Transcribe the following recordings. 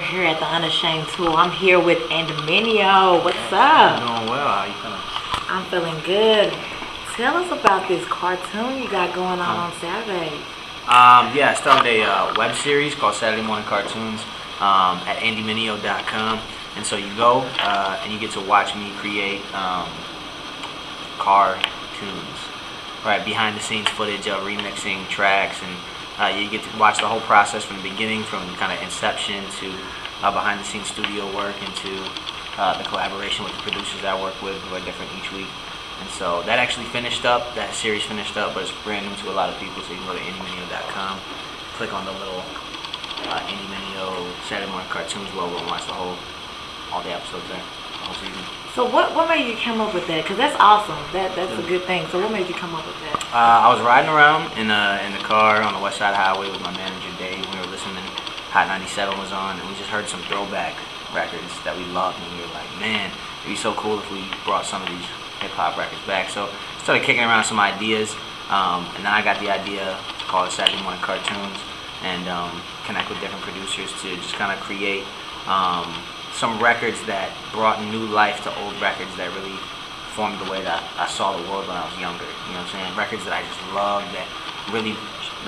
here at the UnAshame tour. I'm here with Mineo. What's up? I'm doing well. How you feeling? I'm feeling good. Tell us about this cartoon you got going on Saturday. Yeah, I started a web series called Saturday Morning Cartoons at andymineo.com. And so you go and you get to watch me create cartoons, right? Behind the scenes footage of remixing tracks, and you get to watch the whole process from the beginning, from kind of inception to behind the scenes studio work, into the collaboration with the producers I work with, who are different each week. And so that actually finished up, that series finished up, but it's brand new to a lot of people, so you can go to andymineo.com, click on the little Andy Mineo Saturday Morning Cartoons logo and watch all the episodes there, the whole season. So what made you come up with that? Because that's awesome. That's a good thing. So what made you come up with that? I was riding around in the car on the West Side Highway with my manager Dave. We were listening, Hot 97 was on, and we just heard some throwback records that we loved, and we were like, man, it'd be so cool if we brought some of these hip-hop records back. So I started kicking around some ideas, and then I got the idea to call it Saturday Morning Cartoons, and connect with different producers to just kind of create some records that brought new life to old records that really formed the way that I saw the world when I was younger. You know what I'm saying? Records that I just loved, that really,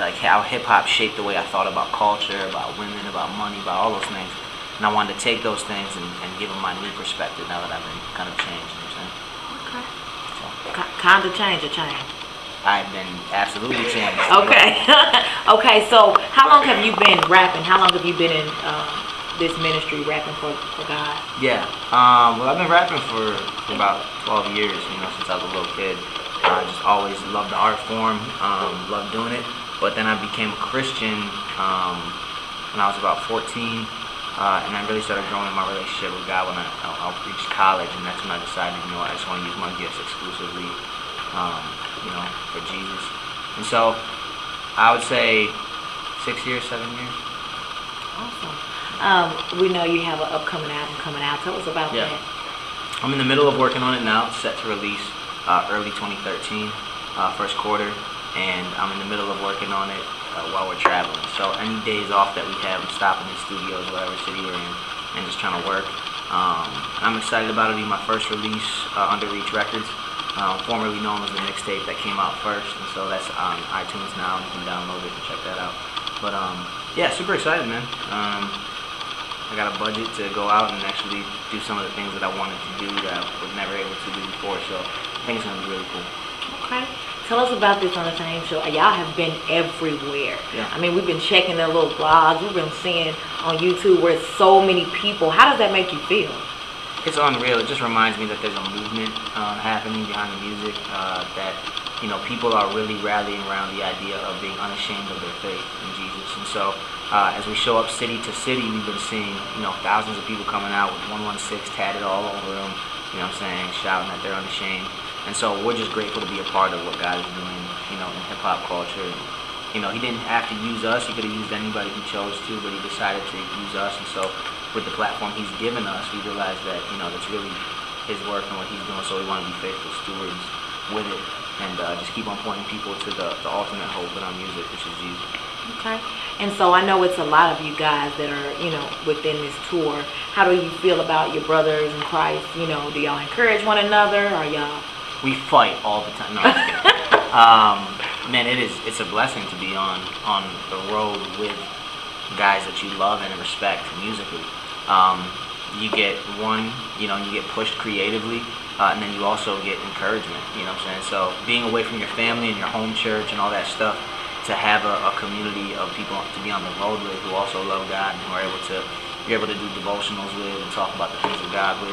like how hip-hop shaped the way I thought about culture, about women, about money, about all those things. And I wanted to take those things and give them my new perspective now that I've been kind of changed. You know what I'm saying? Okay. So, Kind of change or change? I've been absolutely changed. Okay. Okay, so how long have you been rapping? How long have you been in this ministry, rapping for God? Yeah, well, I've been rapping for about 12 years, since I was a little kid. I just always loved the art form, loved doing it. But then I became a Christian when I was about 14, and I really started growing in my relationship with God when I reached college, and that's when I decided, I just want to use my gifts exclusively, for Jesus. And so I would say 6 years, 7 years. Awesome. We know you have an upcoming album coming out. Tell us about that. I'm in the middle of working on it now. It's set to release early 2013, first quarter, and I'm in the middle of working on it while we're traveling. So any days off that we have, I'm stopping in studios, whatever city we're in, and just trying to work. I'm excited about it. It'll be my first release under Reach Records, formerly known as the mixtape that came out first, and so that's on iTunes now. You can download it and check that out. But yeah, super excited, man. I got a budget to go out and actually do some of the things that I wanted to do that I was never able to do before, so I think it's going to be really cool. Okay. Tell us about this UnAshame show. Y'all have been everywhere. Yeah. I mean, we've been checking their little blogs. We've been seeing on YouTube where it's so many people. How does that make you feel? It's unreal. It just reminds me that there's a movement happening behind the music, that people are really rallying around the idea of being unashamed of their faith in Jesus. And so as we show up city to city, we've been seeing thousands of people coming out with 116 tatted all over them, shouting that they're unashamed. And so we're just grateful to be a part of what God is doing, in hip-hop culture. He didn't have to use us. He could have used anybody he chose to, but he decided to use us. And so with the platform he's given us, we realized that, that's really his work and what he's doing. So we want to be faithful stewards with it, and just keep on pointing people to the ultimate hope in our music, which is Jesus. Okay. And so I know it's a lot of you guys that are, within this tour. How do you feel about your brothers in Christ? Do y'all encourage one another, or y'all? We fight all the time. No, I'm just kidding. Man, it's a blessing to be on the road with guys that you love and respect musically. You get you get pushed creatively, and then you also get encouragement, So being away from your family and your home church and all that stuff, to have a community of people to be on the road with who also love God and who are you're able to do devotionals with and talk about the things of God with,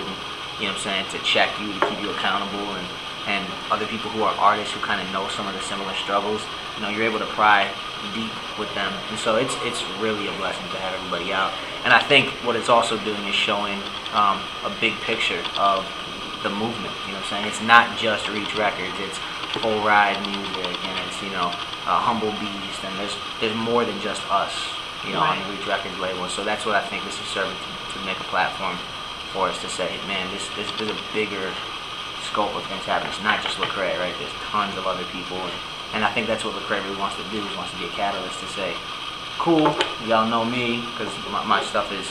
and, to check you, to keep you accountable, and other people who are artists who kind of know some of the similar struggles, you're able to pry deep with them. And so it's really a blessing to have everybody out. And I think what it's also doing is showing a big picture of the movement. It's not just Reach Records, it's Full Ride Music, and it's Humble Beast, and there's more than just us on the Reach Records label. So that's what I think this is serving to make a platform for us to say, man, there's a bigger scope of things happening. It's not just Lecrae, right? There's tons of other people, and I think that's what Lecrae really wants to do, is wants to be a catalyst to say, cool, y'all know me, because my stuff is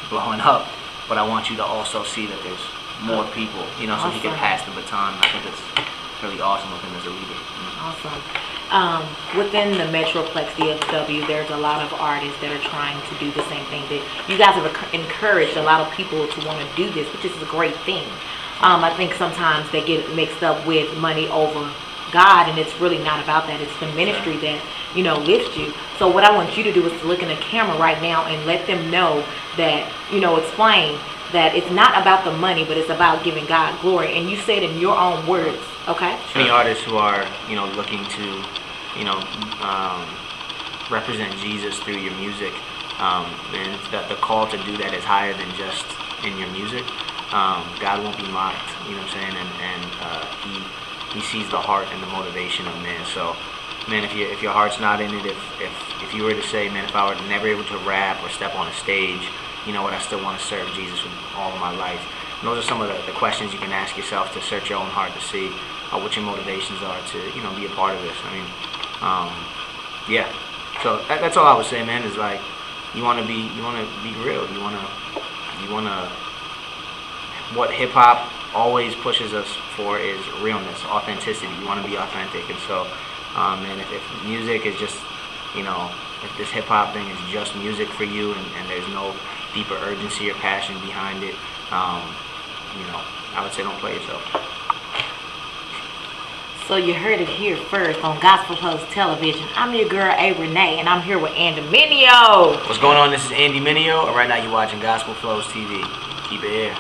blowing up, but I want you to also see that there's more people, you know, so he can pass the baton. I think it's really awesome with him as a leader. Awesome. Within the Metroplex DFW, there's a lot of artists that are trying to do the same thing. That you guys have encouraged a lot of people to want to do this, which is a great thing. I think sometimes they get mixed up with money over God, and it's really not about that. It's the ministry that, you know, lifts you. So what I want you to do is to look in the camera right now and let them know that, you know, explain that it's not about the money, but it's about giving God glory. And you say it in your own words, okay? Any artists who are, you know, looking to, you know, represent Jesus through your music, and that the call to do that is higher than just in your music. God won't be mocked, you know what I'm saying? And he sees the heart and the motivation of man. So, man, if your heart's not in it, if you were to say, man, if I were never able to rap or step on a stage, you know what, I still want to serve Jesus with all of my life. And those are some of the questions you can ask yourself to search your own heart to see what your motivations are to, you know, be a part of this. I mean, yeah. So that's all I would say, man. Is like you want to be real. You want to. What hip hop always pushes us for is realness, authenticity. You want to be authentic, and so, man, if music is just, you know, if this hip hop thing is just music for you, and there's no deeper urgency or passion behind it, you know, I would say don't play yourself. So you heard it here first on Gospel Flows Television. I'm your girl A.Renee, and I'm here with Andy Mineo. What's going on? This is Andy Mineo, and right now you're watching Gospel Flows TV. Keep it here.